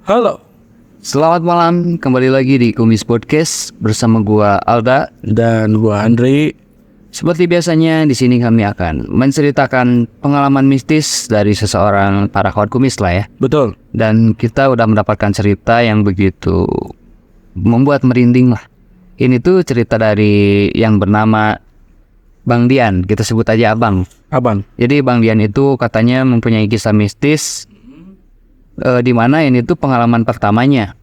Halo, Selamat malam, kembali lagi di Kumis Podcast bersama gua Alda. dan gua Andri. Seperti biasanya di sini kami akan menceritakan pengalaman mistis dari seseorang para kawan kumis lah ya. Betul. Dan kita udah mendapatkan cerita yang begitu membuat merinding lah. Ini tuh cerita dari yang bernama Bang Dian, kita sebut aja Abang. Abang. Jadi Bang Dian itu katanya mempunyai kisah mistis di mana ini tuh pengalaman pertamanya.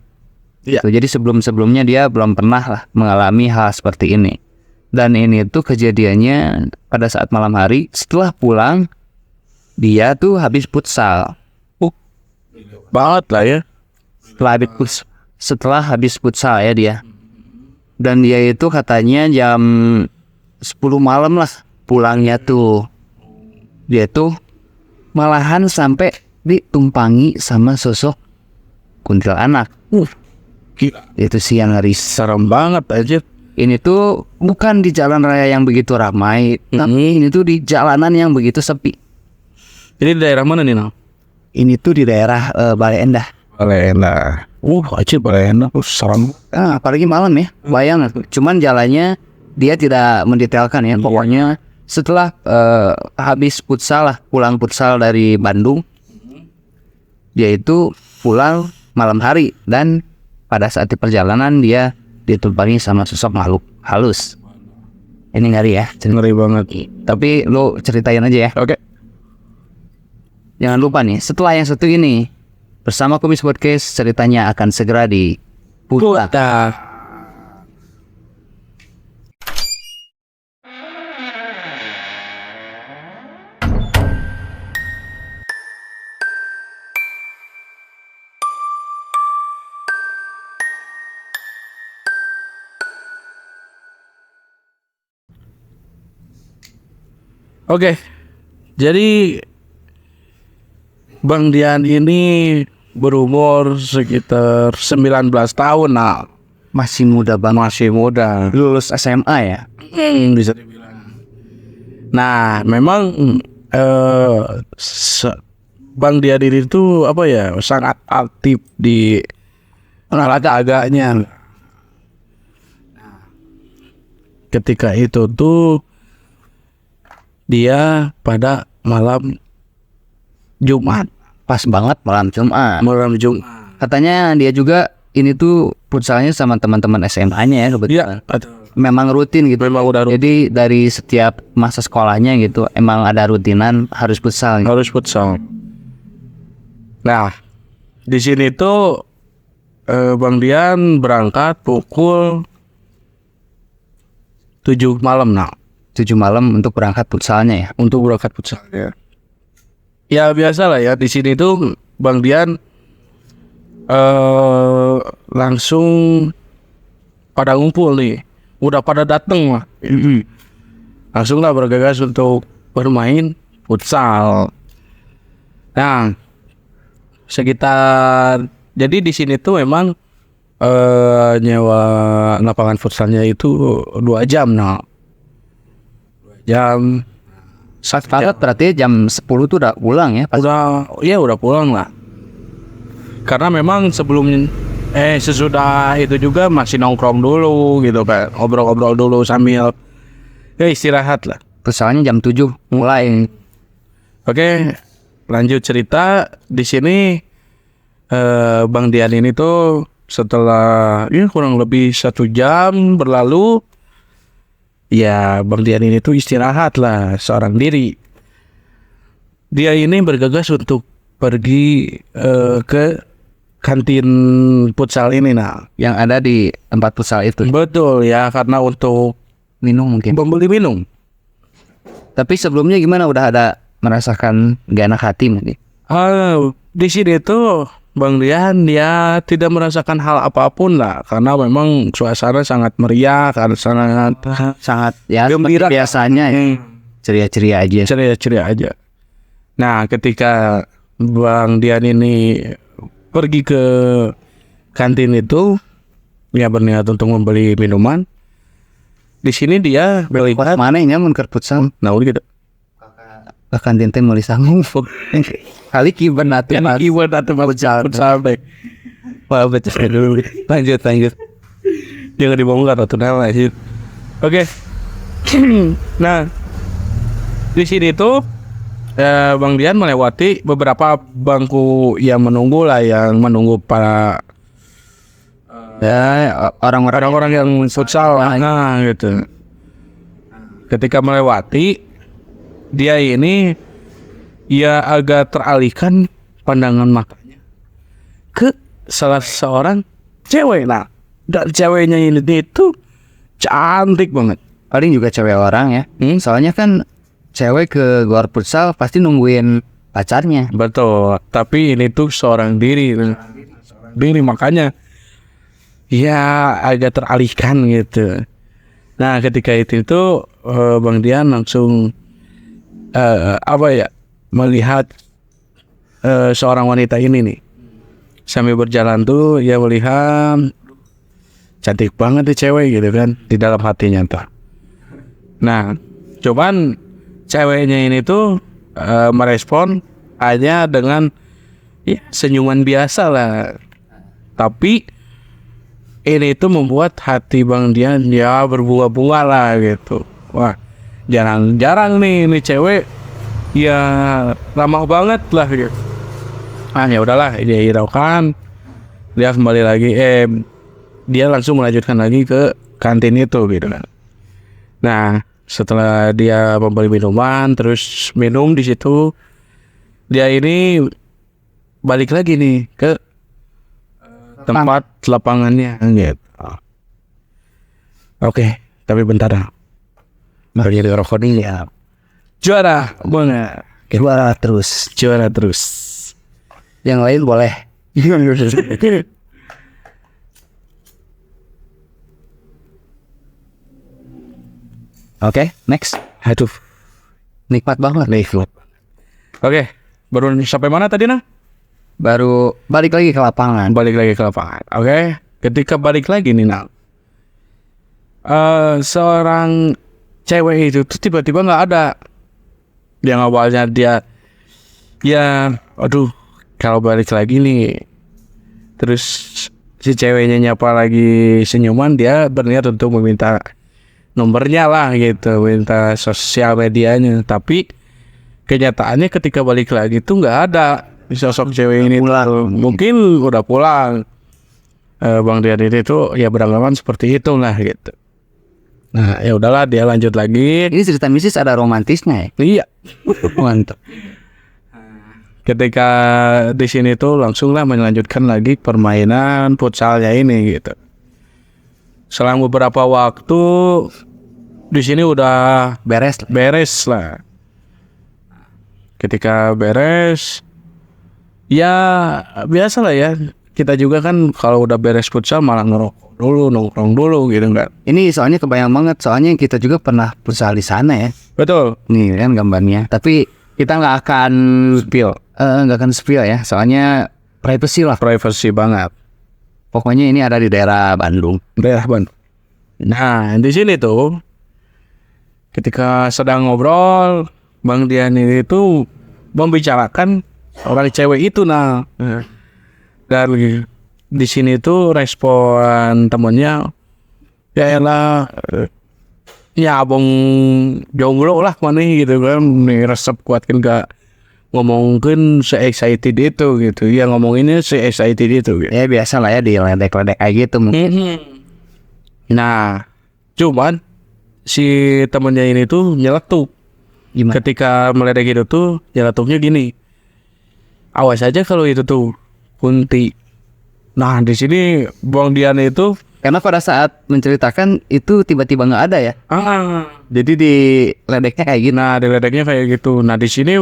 Iya. Jadi sebelumnya dia belum pernah lah mengalami hal seperti ini. Dan ini tuh kejadiannya pada saat malam hari setelah pulang dia tuh habis futsal. Banget lah ya. Setelah habis futsal ya dia. Dan dia itu katanya jam 10 malam lah pulangnya tuh. Dia tuh malahan sampai ditumpangi sama sosok kuntilanak. Gila. Itu siang hari. Serem banget aja. Ini tuh bukan di jalan raya yang begitu ramai, tapi ini tuh di jalanan yang begitu sepi. Ini di daerah mana nih, Nang? Ini tuh di daerah Bale Endah. Balena. Aja Balena. Serem. Apalagi malam ya, bayang. Cuman jalannya dia tidak mendetailkan ya. Pokoknya setelah habis futsal lah, pulang futsal dari Bandung, dia itu pulang malam hari dan pada saat di perjalanan dia ditumpangi sama sosok makhluk halus. Ini ngeri ya. Ngeri banget. Tapi lo ceritain aja ya. Oke. Jangan lupa nih, setelah yang satu ini bersama Kumis Podcast ceritanya akan segera di putar. Oke. Jadi Bang Dian ini berumur sekitar 19 tahun, nah. Masih muda banget. Masih muda. Lulus SMA ya. Bisa dibilang. Nah, memang Bang Dian ini tuh apa ya, sangat aktif di olahraga-agaknya. Ketika itu tuh dia pada malam Jumat. Pas banget malam Jumat. Malam Jumat. Katanya dia juga ini tuh futsalnya sama teman-teman SMA-nya ya kebetulan. Memang rutin gitu. Memang udah rutin. Jadi dari setiap masa sekolahnya gitu emang ada rutinan harus futsal. Gitu. Harus futsal. Nah, di sini tuh Bang Dian berangkat pukul 7 malam, nah. 7 malam untuk berangkat futsalnya ya. Untuk berangkat futsal ya. Ya biasa lah ya, di sini tuh Bang Dian langsung pada ngumpul nih. Udah pada dateng lah. Langsung lah bergegas untuk bermain futsal. Nah, sekitar jadi di sini tuh memang nyewa lapangan futsalnya itu 2 jam, nah. 2 jam. Saat berarti jam 10 tuh udah pulang ya. Udah pulang lah. Karena memang sesudah itu juga masih nongkrong dulu gitu kan. Ngobrol-ngobrol dulu sambil istirahat lah. Futsalnya jam 7 mulai. Oke, lanjut cerita. Di sini Bang Dian ini tuh setelah kurang lebih 1 jam berlalu, ya Bang Dian ini tuh istirahat lah seorang diri. Dia ini bergegas untuk pergi ke kantin futsal ini, nah. Yang ada di tempat futsal itu. Betul ya, karena untuk Minum mungkin. membeli minum. Tapi sebelumnya gimana, udah ada merasakan gak enak hati mungkin? Di sini tuh Bang Dian dia tidak merasakan hal apapun lah, karena memang suasana sangat meriah, karena sangat ya gembira. Biasanya ceria-ceria aja. Ceria-ceria aja. Nah, ketika Bang Dian ini pergi ke kantin itu, dia berniat untuk membeli minuman. Di sini dia melihat mana nya mun keur futsal. Nah, gitu. Ke kantin teh meuli sanggup. Kali kiban atuh. Kiban atuh futsal. Maaf baca dulu. Lanjut. Jangan dibongkar atau lanjut. Oke. Nah, di sini tuh Bang Dian melewati beberapa bangku yang menunggu para orang-orang yang futsal. Nah, gitu. Ketika melewati, dia ini ya agak teralihkan pandangan matanya ke salah seorang cewek. Nah, dan ceweknya ini itu cantik banget. Paling juga cewek orang ya. Soalnya kan cewek ke luar futsal pasti nungguin pacarnya. Betul. Tapi ini tuh seorang diri makanya ya agak teralihkan gitu. Nah, ketika itu Bang Dian langsung melihat seorang wanita ini nih. Sambil berjalan tuh ya melihat cantik banget nih cewek gitu kan di dalam hatinya tuh. Nah, cuman ceweknya ini tuh merespon hanya dengan ya senyuman biasa lah. Tapi ini tuh membuat hati Bang Dian ya berbunga-bunga lah gitu. Wah, jarang-jarang nih ini cewek ya ramah banget lah gitu. Ya udahlah, dia hiraukan. Dia kembali lagi dia langsung melanjutkan lagi ke kantin itu gitu kan. Nah, setelah dia membeli minuman terus minum di situ, dia ini balik lagi nih ke tempat lapangannya gitu. Oke, tapi bentar dah. Baru jadi rokok ini ya. Juara banget. Juara terus. Yang lain boleh. Oke, next. Aduh, Nikmat banget. Oke, baru sampai mana tadi nah? Baru balik lagi ke lapangan. Oke, ketika balik lagi nih nah, seorang cewek itu tuh tiba-tiba nggak ada. Yang awalnya dia ya, aduh, kalau balik lagi nih, terus si ceweknya nyapa lagi senyuman, dia berniat untuk meminta nomornya lah gitu, minta sosial medianya. Tapi kenyataannya ketika balik lagi tuh nggak ada sosok cewek ini. Mungkin udah pulang. Bang Dian ini tuh ya beranggapan seperti itu lah gitu. Nah, ya udahlah, dia lanjut lagi. Ini cerita mistis ada romantisnya ya? Iya, mantap. Ketika di sini tuh langsung lah melanjutkan lagi permainan futsalnya ini gitu. Selang beberapa waktu di sini udah beres lah. Ketika beres, ya biasa lah ya. Kita juga kan kalau udah beres futsal malah ngerokok dulu, nongkrong dulu gitu kan. Ini soalnya kebayang banget, soalnya kita juga pernah futsal di sana ya. Betul. Nih kan gambarnya. Tapi kita nggak akan spill ya, soalnya privacy lah. Privacy banget. Pokoknya ini ada di daerah Bandung. Nah, di sini tuh ketika sedang ngobrol, Bang Dian itu membicarakan orang cewek itu nah. Dan di sini tuh respon temennya ya elah, ya abang jomblo lah mana gitu kan, nih resep kuat kan gak ngomongin se-excited itu gitu. Ya ngomonginnya se-excited itu gitu. Ya biasa lah ya, di ledek-ledek kayak gitu mungkin. Nah, cuman si temennya ini tuh nyeletuk. Gimana? Ketika meledek itu tuh nyeletuknya gini, awas aja kalau itu tuh Kunti. Nah, di sini Bang Dian itu Karena pada saat menceritakan itu tiba-tiba nggak ada ya. jadi di ledeknya kayak gitu. Nah, di ledeknya kayak gitu. Nah, di sini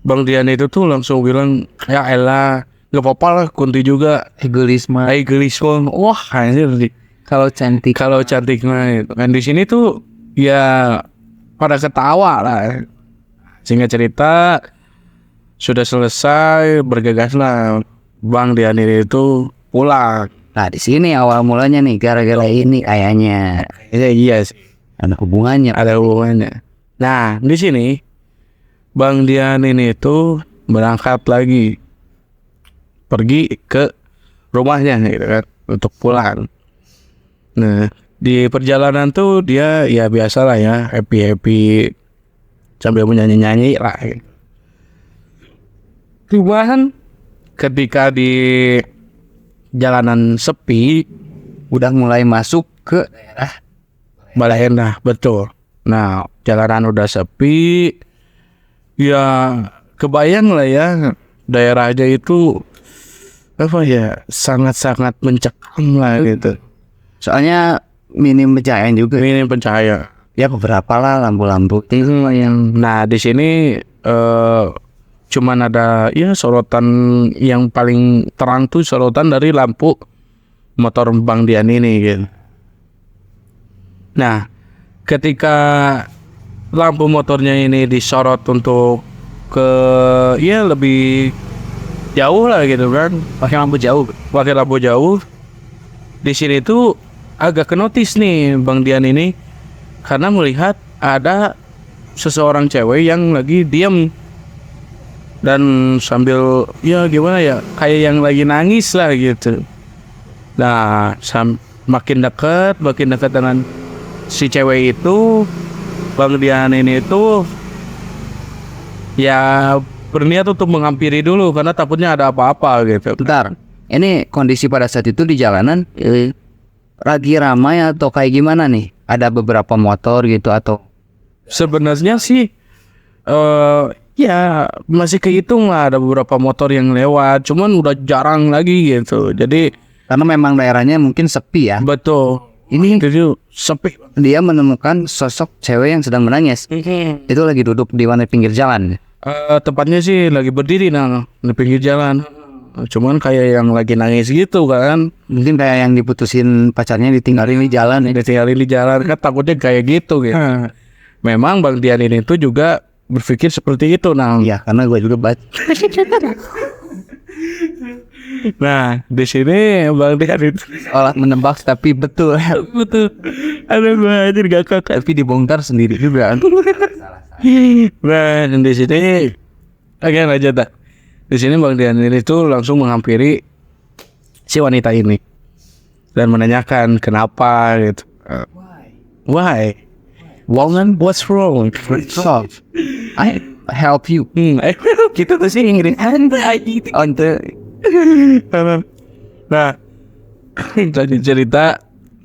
Bang Dian itu tuh langsung bilang, ya elah, nggak apa-apa lah, Kunti juga Egoisme. Wah, anjir. Kalau cantik mah itu. Dan di sini tuh ya pada ketawa lah. Singkat cerita, sudah selesai, bergegas lah Bang Dian itu pulang. Nah di sini awal mulanya nih, gara-gara ini kayaknya. Iya sih. Ada hubungannya. Nah di sini Bang Dian ini tuh berangkat lagi, pergi ke rumahnya gitu kan untuk pulang. Nah, di perjalanan tuh dia ya biasa lah ya, happy sambil menyanyi-nyanyi lah gitu. Cuman ketika di jalanan sepi Udah mulai masuk ke daerah Balaendah, betul. Nah, jalanan udah sepi, ya kebayang lah ya daerahnya itu apa ya, sangat-sangat mencekam lah gitu. soalnya minim pencahayaan juga. Minim pencahaya. Ya beberapa lah lampu-lampu yang Nah, di sini cuman ada ya sorotan yang paling terang tuh sorotan dari lampu motor Bang Dian ini gitu. Nah, ketika lampu motornya ini disorot untuk ke ya lebih jauh lah gitu kan, pakai lampu jauh. Di sini tuh agak kenotis nih Bang Dian ini karena melihat ada seseorang cewek yang lagi diam dan sambil ya gimana ya, kayak yang lagi nangis lah gitu. Nah, makin dekat dengan si cewek itu, Bang Dian ini tuh ya berniat untuk menghampiri dulu karena takutnya ada apa-apa gitu. Bentar, ini kondisi pada saat itu di jalanan lagi ramai atau kayak gimana nih? Ada beberapa motor gitu atau? Sebenarnya sih ya masih kehitung lah ada beberapa motor yang lewat, cuman udah jarang lagi gitu. Jadi Karena memang daerahnya mungkin sepi ya. betul, Ini itu sepi. dia menemukan sosok cewek yang sedang menangis. Itu lagi duduk di mana pinggir jalan. Tepatnya sih lagi berdiri di pinggir jalan. Cuman kayak yang lagi nangis gitu kan. Mungkin kayak yang diputusin pacarnya ditinggalin di jalan ya. Ditinggalin di jalan kan, takutnya kayak gitu gitu. Memang Bang Dian ini tuh juga berpikir seperti itu Iya, karena gue juga baca. Nah, di sini Bang Dian itu Olah menebak tapi betul. betul. Aduh, gue anjir gak kakak. Tapi dibongkar sendiri juga. Nah, di sini agak aja tak. Di sini Bang Dian ini tuh langsung menghampiri si wanita ini dan menanyakan kenapa gitu. Why? Woman, what's wrong? So, I help you. Kita tuh sih Inggris. Nah, jadi cerita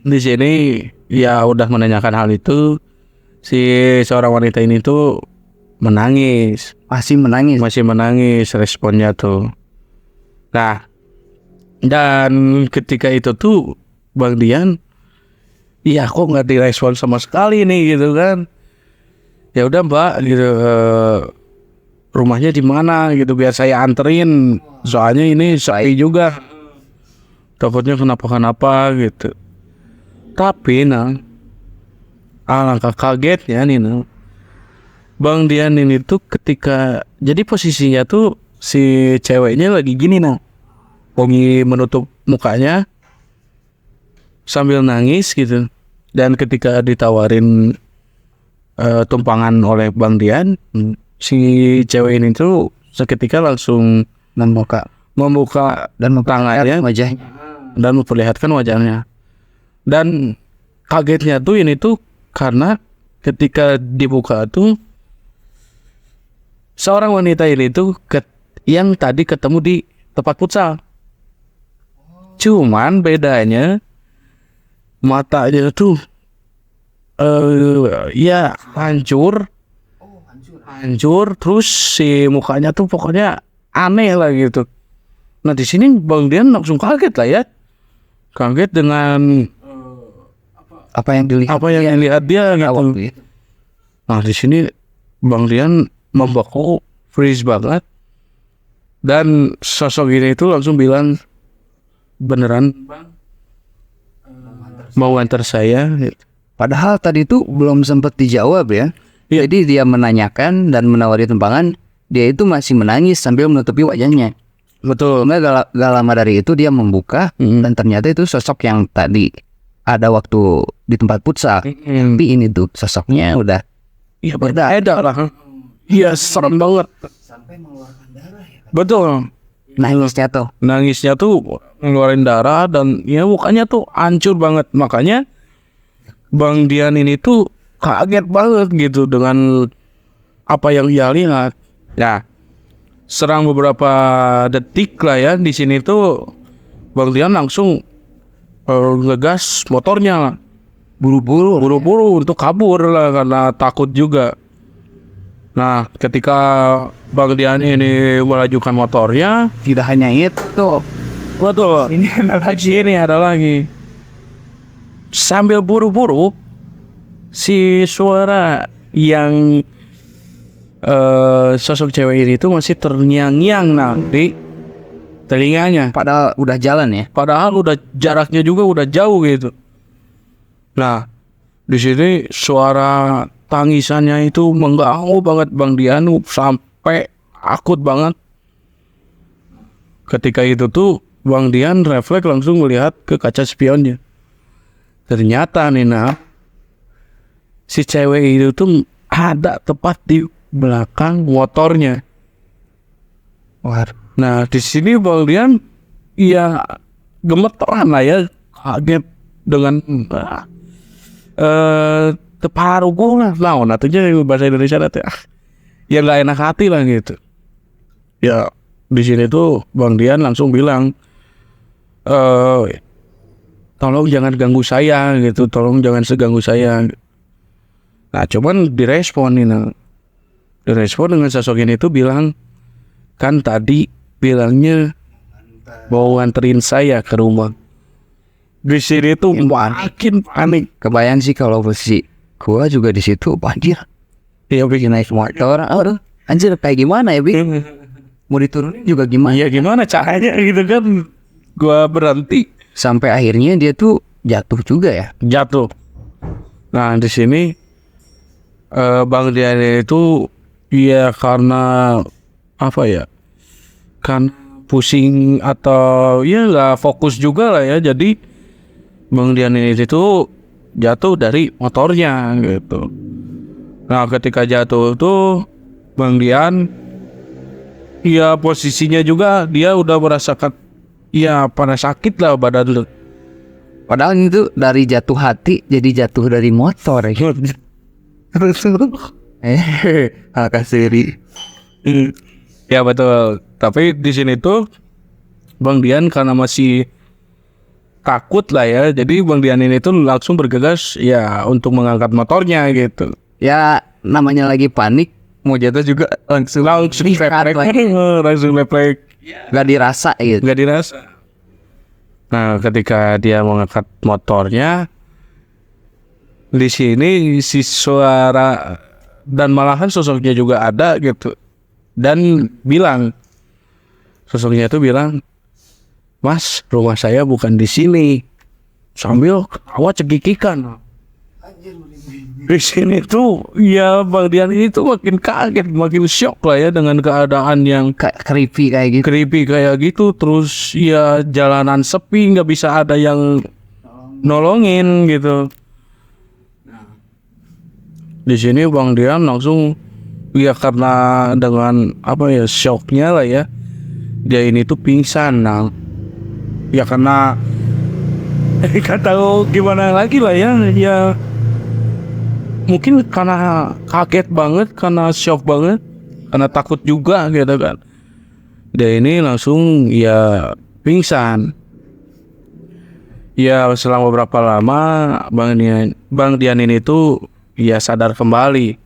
di sini ya udah menanyakan hal itu, si seorang wanita ini tuh menangis, Masih menangis. responnya tuh. Nah, dan ketika itu tuh Bang Dian, iya kok nggak direspon sama sekali nih gitu kan? Ya udah Mbak gitu, rumahnya di mana gitu biar saya anterin. Soalnya ini sepi juga, takutnya kenapa gitu. Tapi alangkah kagetnya nih Bang Dian ini tuh ketika jadi posisinya tuh si ceweknya lagi gini lagi menutup mukanya sambil nangis gitu. Dan ketika ditawarin tumpangan oleh Bang Dian, si cewek ini tuh seketika langsung membuka dan tangannya wajahnya. dan memperlihatkan wajahnya. Dan kagetnya tuh ini tuh karena ketika dibuka tuh seorang wanita ini tuh yang tadi ketemu di tempat futsal. Cuman bedanya matanya tuh ya hancur, terus si mukanya tuh pokoknya aneh lah gitu. Nah di sini Bang Dian langsung kaget lah ya, kaget dengan apa yang dilihat dia gitu. Nah di sini Bang Dian membeku, freeze banget, dan sosok ini itu langsung bilang, beneran Bang mau antar saya gitu. Padahal tadi itu belum sempat dijawab ya. Iya. Jadi dia menanyakan dan menawari tumpangan, dia itu masih menangis sambil menutupi wajahnya. Betul. Gak lama dari itu dia membuka dan ternyata itu sosok yang tadi ada waktu di tempat futsal. Tapi ini tuh sosoknya udah Iya beda lah. Iya serem banget. sampai mengeluarkan darah ya. Betul. Nangisnya tuh. Nangisnya tuh ngeluarin darah dan ya mukanya tuh hancur banget. Makanya Bang Dian ini tuh kaget banget gitu dengan apa yang ia lihat. Ya, serang beberapa detik lah ya di sini tuh Bang Dian langsung ngegas motornya, buru-buru untuk kabur lah karena takut juga. Nah, ketika Bang Dian ini melajukan motornya, Tidak hanya itu. betul. Ini ada lagi. Sambil buru-buru, si suara yang sosok cewek ini tuh masih terngiang-ngiang di telinganya. Padahal udah jalan ya. Padahal udah jaraknya juga udah jauh gitu. Nah, di sini suara tangisannya itu mengganggu banget Bang Dian sampai akut banget. Ketika itu tuh Bang Dian refleks langsung melihat ke kaca spionnya. Ternyata Nina, si cewek itu tuh ada tepat di belakang motornya. Nah, di sini Bang Dian ya gemeteran lah ya, kaget dengan terparuh lah. Nah, natunya bahasa Indonesia nanti ya nggak enak hati lah gitu. Ya di sini tuh Bang Dian langsung bilang, tolong jangan ganggu saya gitu, tolong jangan seganggu saya. Nah, cuman direspon dengan sosok ini tuh bilang, kan tadi bilangnya mau nganterin saya ke rumah. Di sini tuh makin panik. Kebayang sih kalau posisi gua juga di situ, anjir. Ya bikin Naik motor, aduh, anjir kayak gimana ya, Bi? Mau diturunin juga gimana? ya gimana caranya gitu kan. Gua berhenti, Sampai akhirnya dia tuh jatuh juga ya. jatuh. Nah, di sini Bang Dian itu ya karena apa ya? Kan pusing atau ya nggak fokus juga lah ya. Jadi Bang Dian ini itu jatuh dari motornya gitu. Nah, ketika jatuh tuh Bang Dian ya posisinya juga dia udah merasakan ya pada sakit lah badan lu. Padahal itu dari jatuh hati jadi jatuh dari motor ya. Kasiri. Ya betul. Tapi di sini tuh Bang Dian karena masih takut lah ya. Jadi Bang Dian ini tuh langsung bergegas ya untuk mengangkat motornya gitu. Ya namanya lagi panik, mau jatuh juga langsung Refleks. Langsung refleks. gak dirasa gitu. Nggak dirasa. Nah, ketika dia mengangkat motornya, di sini si suara dan malahan sosoknya juga ada gitu, dan bilang, sosoknya itu bilang, "Mas, rumah saya bukan di sini," sambil ketawa cekikikan. Di sini tuh ya Bang Dian ini tuh makin kaget, makin shock lah ya dengan keadaan yang Kayak creepy kayak gitu. creepy kayak gitu. Terus ya jalanan sepi, nggak bisa ada yang nolongin gitu. Di sini Bang Dian langsung ya karena dengan apa ya shocknya lah ya, dia ini tuh pingsan. Nah, ya karena nggak tahu gimana lagi lah ya, ya mungkin karena kaget banget, karena shock banget, karena takut juga gitu kan. Dia ini langsung ya pingsan. Ya selama beberapa lama Bang Dian ini tuh ya sadar kembali.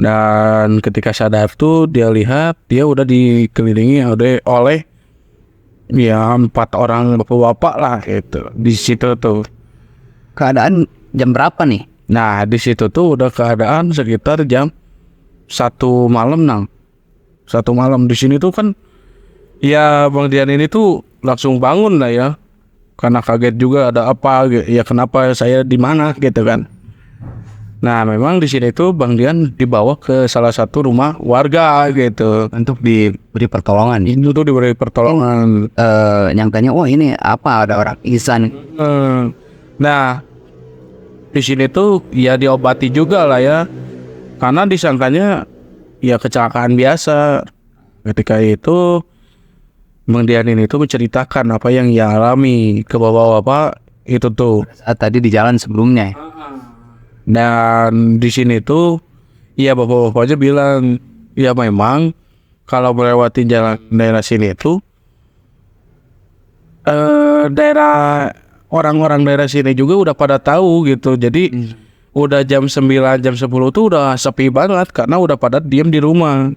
Dan ketika sadar tuh dia lihat dia udah dikelilingi oleh ya 4 orang bapak-bapak lah gitu di situ tuh. Keadaan jam berapa nih? Nah, di situ tuh udah keadaan sekitar jam 1 malam, Nang. 1 malam di sini tuh kan ya Bang Dian ini tuh langsung bangun lah ya. Karena kaget juga ada apa, ya kenapa saya di mana gitu kan. Nah, memang di sini tuh Bang Dian dibawa ke salah satu rumah warga gitu Untuk diberi pertolongan. itu tuh diberi pertolongan. Nyangkanya, oh ini apa, ada orang pingsan. Nah, di sini tuh ya diobati juga lah ya, karena disangkanya ya kecelakaan biasa. Ketika itu Bang Dian ini tuh menceritakan apa yang ia alami ke bapak-bapak itu tuh. Saat tadi di jalan sebelumnya. Dan di sini tuh iya bapak-bapaknya bilang ya memang kalau melewati jalan daerah sini itu daerah orang-orang daerah sini juga udah pada tahu gitu. Jadi udah jam 9 jam 10 tuh udah sepi banget karena udah pada diem di rumah.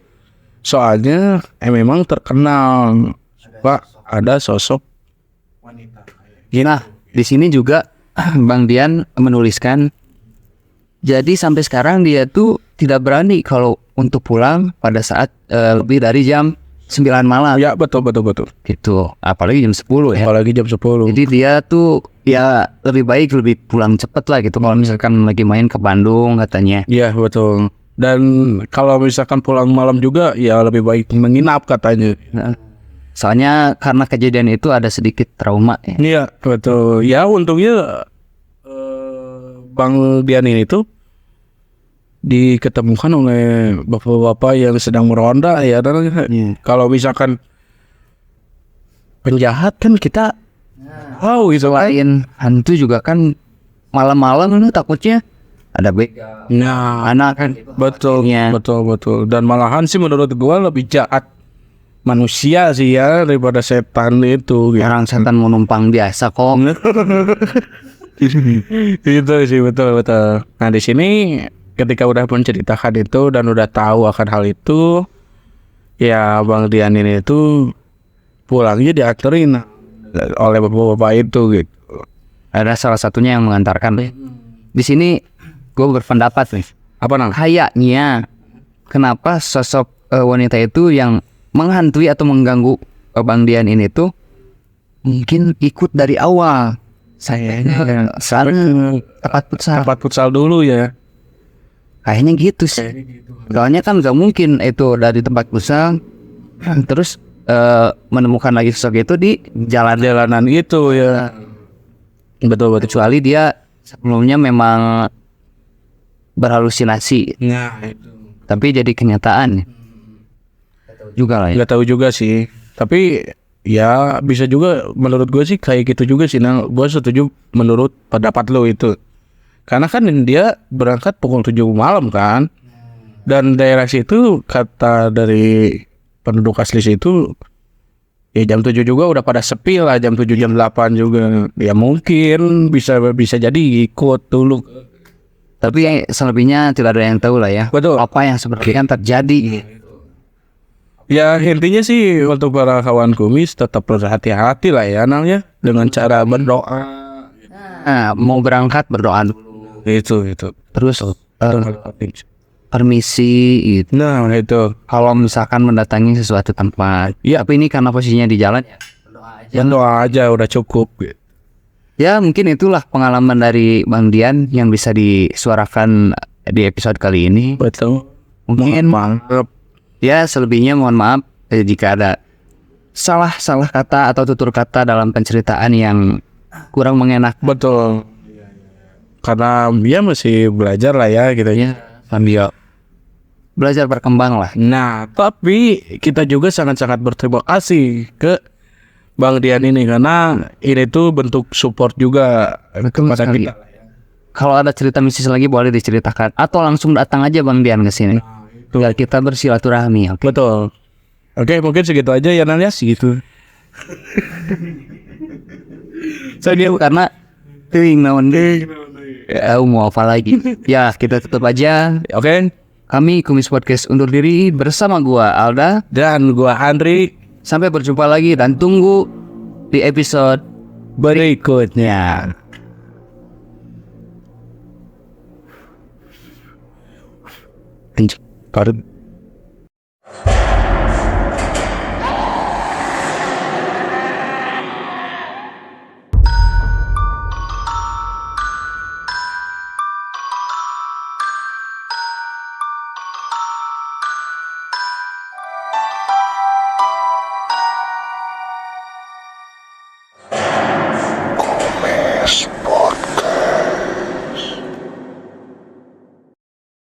Soalnya memang terkenal Pak ada sosok wanita. Nah, di sini juga Bang Dian menuliskan, jadi sampai sekarang dia tuh tidak berani kalau untuk pulang pada saat lebih dari jam 9 malam. Ya betul Gitu. Apalagi jam 10 ya. apalagi jam 10. Jadi dia tuh ya lebih baik lebih pulang cepet lah gitu. Kalau misalkan lagi main ke Bandung katanya. Iya betul. Dan kalau misalkan pulang malam juga ya lebih baik menginap katanya. Nah, soalnya karena kejadian itu ada sedikit trauma ya. Iya betul. Ya untungnya Bang Dian ini tuh diketemukan oleh bapak-bapak yang sedang meronda ya. Dan kalau misalkan penjahat kan kita tahu gitu kan. Selain hantu juga kan malam-malam itu takutnya ada begal. Nah, Anak kan betul, Iya. betul. Dan malahan sih menurut gua lebih jahat manusia sih ya daripada setan itu. Gitu. orang setan mau numpang biasa kok. Itu sih betul. Nah di sini ketika udah menceritakan itu dan udah tahu akan hal itu, ya Bang Dian ini itu pulangnya dianterin oleh bapak-bapak itu gitu. Ada salah satunya yang mengantarkan. Di sini gue berpendapat nih. Apa nang? Kayaknya kenapa sosok wanita itu yang menghantui atau mengganggu Bang Dian ini tuh mungkin ikut dari awal. Sayangnya Saat tempat futsal. dulu ya. Kayaknya gitu sih. Soalnya kan nggak mungkin itu dari tempat futsal terus menemukan lagi sosok itu di Jalanan itu ya. Betul. kecuali dia sebelumnya memang berhalusinasi, Nah itu. tapi jadi kenyataan juga lah ya. Nggak tahu juga sih. Tapi ya bisa juga menurut gue sih kayak gitu juga sih. Nah, gue setuju menurut pendapat lo itu. Karena kan dia berangkat pukul 7 malam kan. Dan daerah situ kata dari penduduk asli situ ya jam 7 juga udah pada sepi lah, jam 7 jam 8 juga. Ya mungkin bisa jadi ikut dulu. Tapi yang selebihnya tidak ada yang tahu lah ya. Betul. Apa yang sebenarnya terjadi. Ya intinya sih untuk para kawan kumis tetap berhati-hati lah ya Nang ya, dengan cara berdoa. Nah, mau berangkat berdoa dulu. Itu. Terus permisi gitu. Nah itu. Kalau misalkan mendatangi sesuatu tempat. Iya. Tapi ini karena posisinya di jalan ya. Dan doa aja udah cukup gitu. Ya mungkin itulah pengalaman dari Bang Dian yang bisa disuarakan di episode kali ini. Betul. Mungkin Mantap. ya selebihnya mohon maaf jika ada salah kata atau tutur kata dalam penceritaan yang kurang mengenak. Betul. Karena dia masih belajar lah ya gitu ya. Sambil belajar berkembang lah. Nah, tapi kita juga sangat-sangat berterima kasih ke Bang Dian ini karena ini tuh bentuk support juga kepada sekali. kita. Kalau ada cerita mistis lagi boleh diceritakan atau langsung datang aja Bang Dian ke sini. Biar kita bersilaturahmi. Oke. Betul. Oke, mungkin segitu aja ya Nan ya, segitu. Saya karena ting naon deh. Ya, mau apa lagi? Ya, kita tutup aja. Oke. Kami Kumis Podcast undur diri bersama gua Alda. Dan gua Andri. Sampai berjumpa lagi dan tunggu di episode Berikutnya. berikutnya.